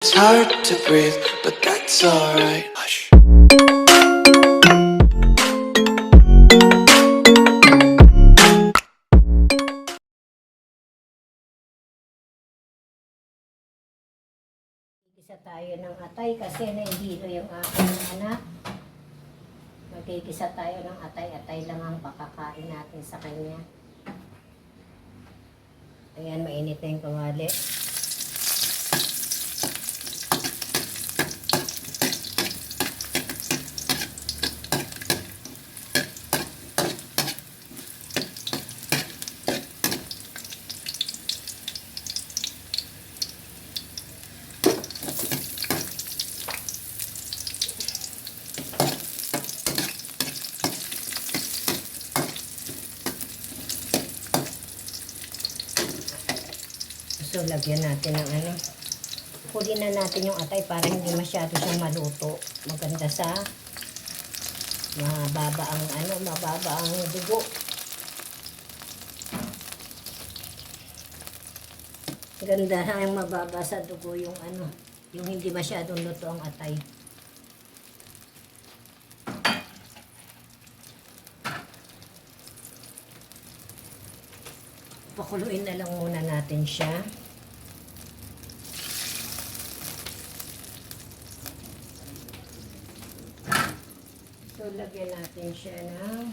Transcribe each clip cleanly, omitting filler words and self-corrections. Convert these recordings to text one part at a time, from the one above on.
It's hard to breathe, but that's alright. Hush. Isa tayo ng atay kasi nahihilo yung aking anak. Magkikisa tayo ng atay-atay lang ang pakakain natin sa kanya. Ayan, mainit na yung kawali. So, lagyan natin ng Huli na natin yung atay para hindi masyado siyang maluto. Maganda sa mababa ang dugo. Ganda ang mababa sa dugo yung yung hindi masyadong luto ang atay. Pakuluin na lang muna natin siya. So, lagyan natin siya ng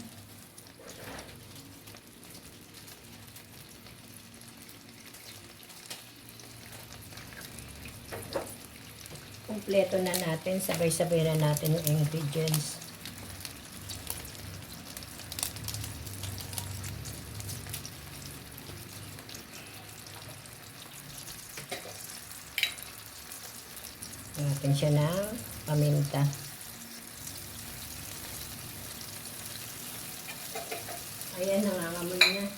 kumpleto na natin. Sabay-sabay na natin yung ingredients. Natin siya ng paminta. Ayan, nangangamoy na.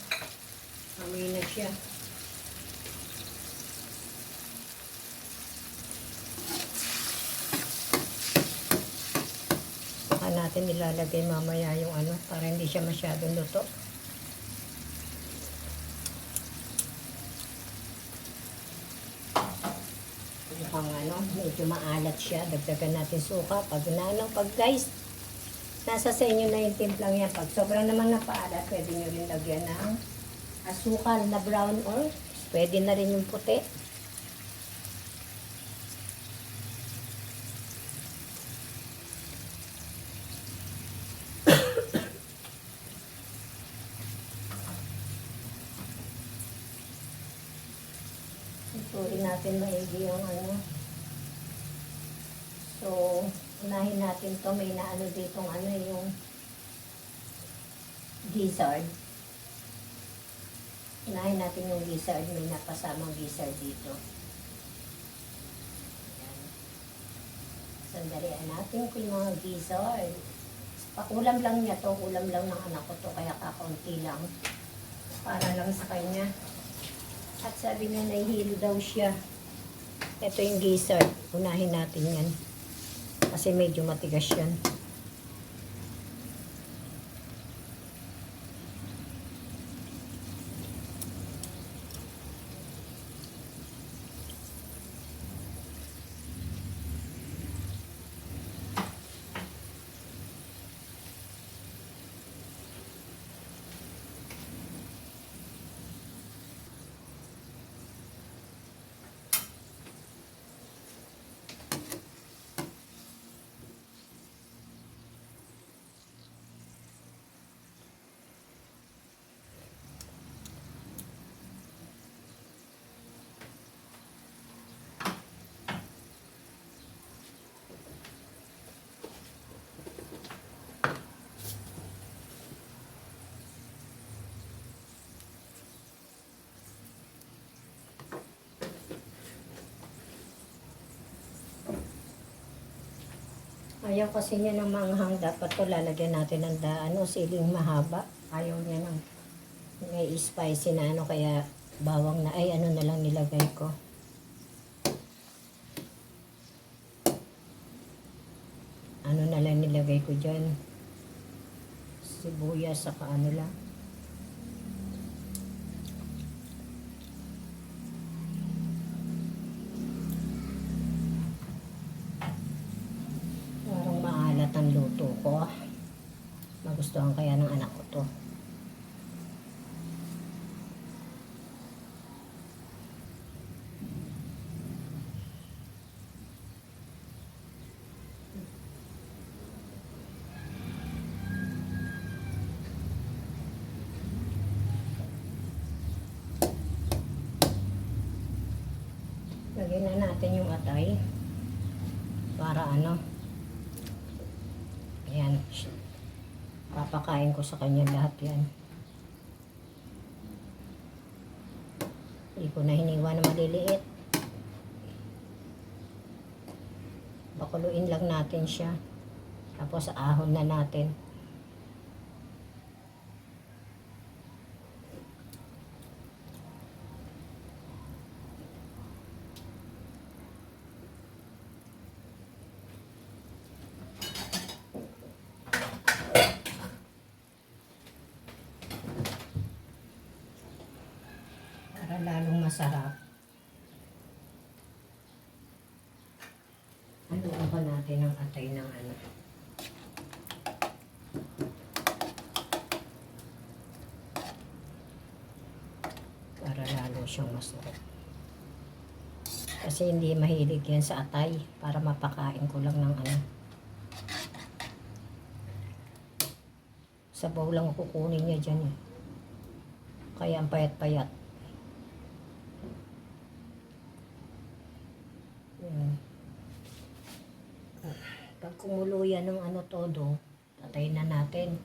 Amoy na siya. Saka natin nilalagay mamaya yung para hindi siya masyadong luto. Mukhang medyo maalat siya. Dagdagan natin suka. Pag guys, nasa sa inyo na yung timplang yan. Pag sobrang naman napaalat, pwede nyo rin lagyan ng asukal na brown or pwede na rin yung puti. Ituloy natin maigi yung So, unahin natin to. May ditong yung gizzard. Unahin natin yung gizzard. May napasamang gizzard dito. Ayan. Sandalian natin ko yung mga gizzard. Pakulam lang niya to. Ulam lang ng anak ko to. Kaya kakaunti lang. Para lang sa kanya. At sabi niya, nahihilo daw siya. Ito yung gizzard. Unahin natin yan. Kasi medyo matigas yan. Ayaw kasi niya ng manghang. Dapat to lalagyan natin ng siling mahaba. Ayaw niya ng may spicy na kaya bawang na na lang nilagay ko. Na lang nilagay ko dyan. Sibuyas saka lang. Magugustuhan kaya ng anak ko to. Lagyan na natin yung atay. Para ano. Ayan. Papakain ko sa kanya lahat yan. Hindi ko na hiniwa na maliliit. Bakuluin lang natin siya. Tapos ahon na natin. Para lalong masarap. Haluan pa natin ang atay ng ano. Para lalo siyang masarap. Kasi hindi mahilig yan sa atay. Para mapakain ko lang ng ano. Sabaw lang kukunin niya dyan eh. Kaya ang payat-payat. Pag kumulo yan ng ano todo, patayin na natin.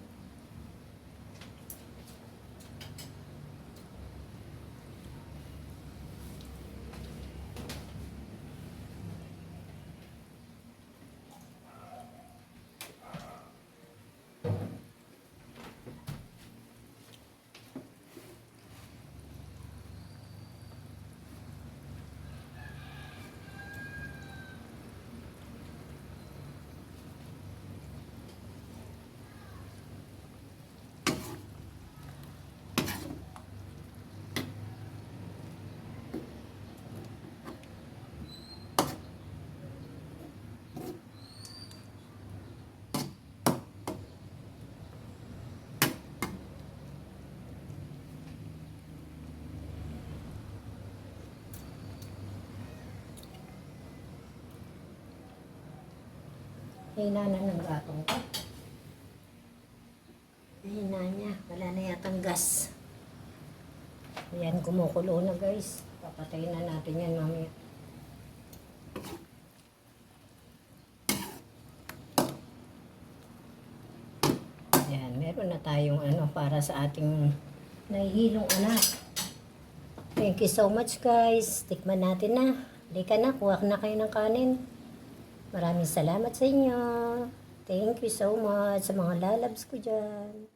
Hina na ng gatong ko. Hina niya. Wala na yatang gas. Ayan, kumukulo na guys. Papatayin na natin yan mamaya. Ayan, meron na tayong ano para sa ating nahihilong anak. Thank you so much guys. Tikman natin na. Halika na, kuha na kayo ng kanin. Maraming salamat sa inyo. Thank you so much sa mga lalabs ko dyan.